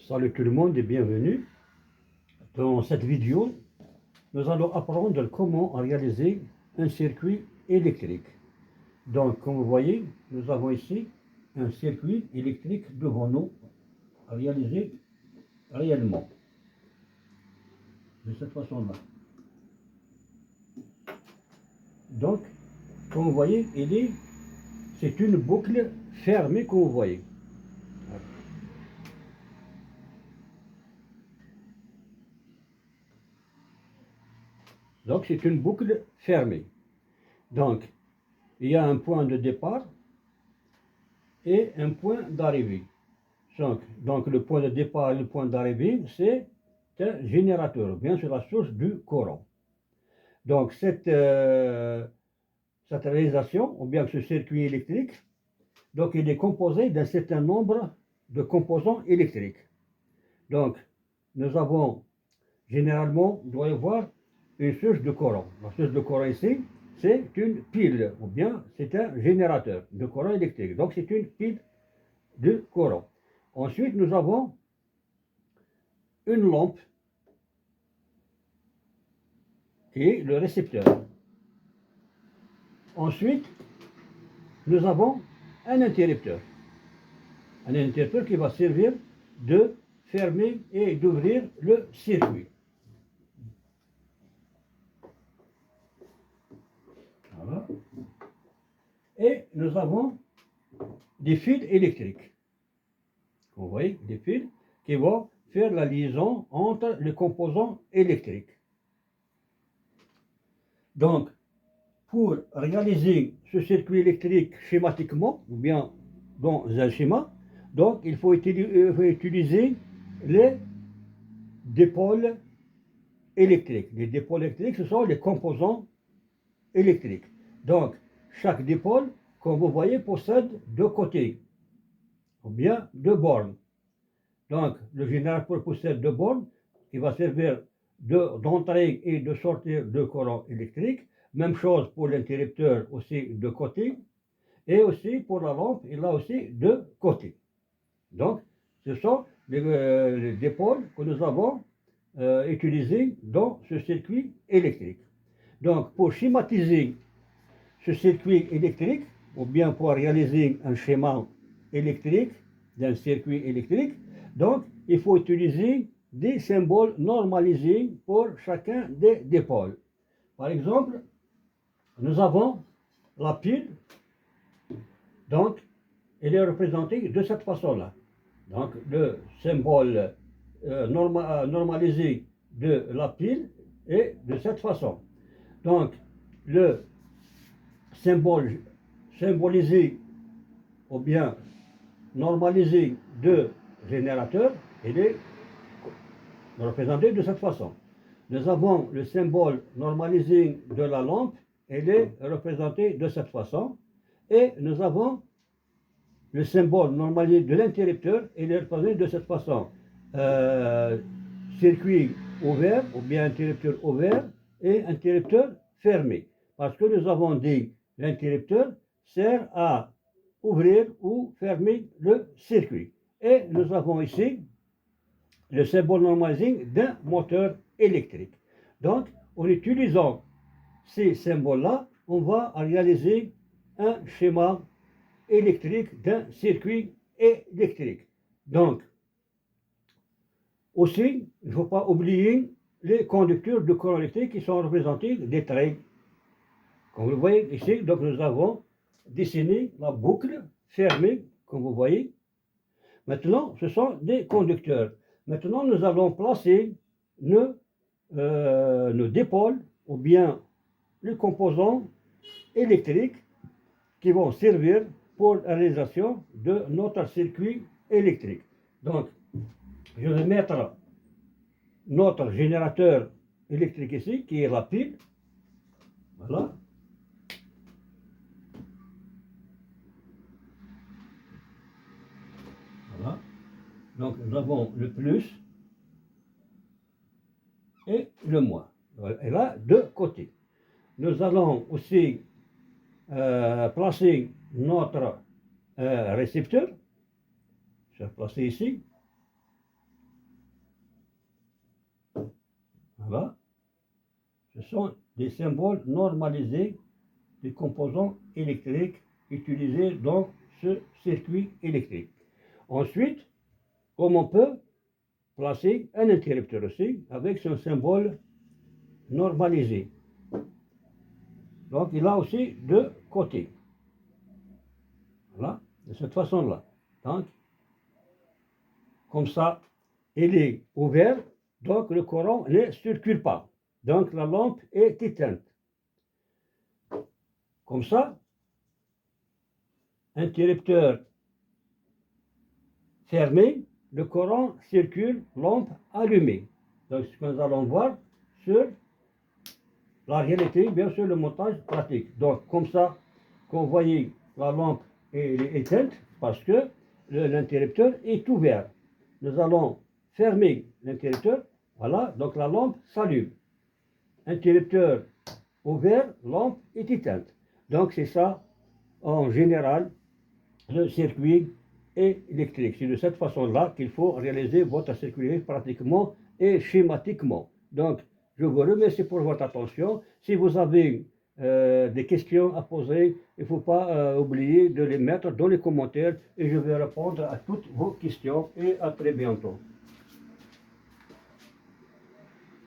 Salut tout le monde et bienvenue. Dans cette vidéo, nous allons apprendre comment réaliser un circuit électrique. Donc, comme vous voyez, nous avons ici un circuit électrique devant nous à réaliser réellement, de cette façon-là. Donc, comme vous voyez, c'est une boucle fermée, comme vous voyez. Donc, c'est une boucle fermée. Donc, il y a un point de départ et un point d'arrivée. Donc, le point de départ et le point d'arrivée, c'est un générateur, bien sûr la source du courant. Donc, cette réalisation, ou bien ce circuit électrique, donc il est composé d'un certain nombre de composants électriques. Donc, nous avons généralement, il doit y avoir une source de courant. La source de courant ici, c'est une pile, ou bien c'est un générateur de courant électrique. Donc, c'est une pile de courant. Ensuite, nous avons une lampe qui est le récepteur. Ensuite, nous avons un interrupteur. Un interrupteur qui va servir de fermer et d'ouvrir le circuit. Voilà. Et nous avons des fils électriques. Vous voyez, des fils qui vont faire la liaison entre les composants électriques. Donc, pour réaliser ce circuit électrique schématiquement, ou bien dans un schéma, donc il faut utiliser les dipôles électriques. Les dipôles électriques, ce sont les composants électriques. Donc, chaque dipôle, comme vous voyez, possède deux côtés, ou bien deux bornes. Donc, le générateur possède deux bornes qui va servir d'entrée et de sortie de courant électrique. Même chose pour l'interrupteur, aussi de côté. Et aussi pour la lampe, il a aussi deux côtés. Donc, ce sont les dipôles que nous avons utilisés dans ce circuit électrique. Donc, pour schématiser ce circuit électrique, ou bien pour réaliser un schéma électrique d'un circuit électrique, donc il faut utiliser des symboles normalisés pour chacun des dipôles. Par exemple, nous avons la pile, donc elle est représentée de cette façon-là. Donc le symbole normalisé de la pile est de cette façon. Donc le symbole symbolisé ou bien normalisé de générateur, il est représenté de cette façon. Nous avons le symbole normalisé de la lampe, il est représenté de cette façon. Et nous avons le symbole normalisé de l'interrupteur, il est représenté de cette façon. Circuit ouvert, ou bien interrupteur ouvert, et interrupteur fermé. Parce que nous avons dit l'interrupteur sert à ouvrir ou fermer le circuit. Et nous avons ici le symbole normalisé d'un moteur électrique. Donc, en utilisant ces symboles-là, on va réaliser un schéma électrique d'un circuit électrique. Donc, aussi, il ne faut pas oublier les conducteurs de courant électrique qui sont représentés des traits. Comme vous voyez ici, donc nous avons dessiné la boucle fermée, comme vous voyez. Maintenant, ce sont des conducteurs. Maintenant, nous allons placer nos dipôles, ou bien les composants électriques qui vont servir pour la réalisation de notre circuit électrique. Donc, je vais mettre notre générateur électrique ici, qui est la pile. Voilà. Voilà. Donc, nous avons le plus et le moins. Et là, deux côtés. Nous allons aussi placer notre récepteur. Je vais placer ici. Voilà. Ce sont des symboles normalisés des composants électriques utilisés dans ce circuit électrique. Ensuite, comme on peut placer un interrupteur aussi avec son symbole normalisé. Donc il a aussi deux côtés. Voilà, de cette façon-là. Donc, comme ça, il est ouvert, donc le courant ne circule pas. Donc la lampe est éteinte. Comme ça, interrupteur fermé, le courant circule, lampe allumée. Donc ce que nous allons voir sur la réalité, bien sûr le montage pratique. Donc comme ça, quand vous voyez la lampe est éteinte, parce que l'interrupteur est ouvert. Nous allons fermer l'interrupteur, voilà, donc la lampe s'allume. Interrupteur ouvert, lampe est éteinte. Donc c'est ça, en général, le circuit électrique. C'est de cette façon-là qu'il faut réaliser votre circuit pratiquement et schématiquement. Donc, je vous remercie pour votre attention. Si vous avez des questions à poser, il ne faut pas oublier de les mettre dans les commentaires et je vais répondre à toutes vos questions et à très bientôt.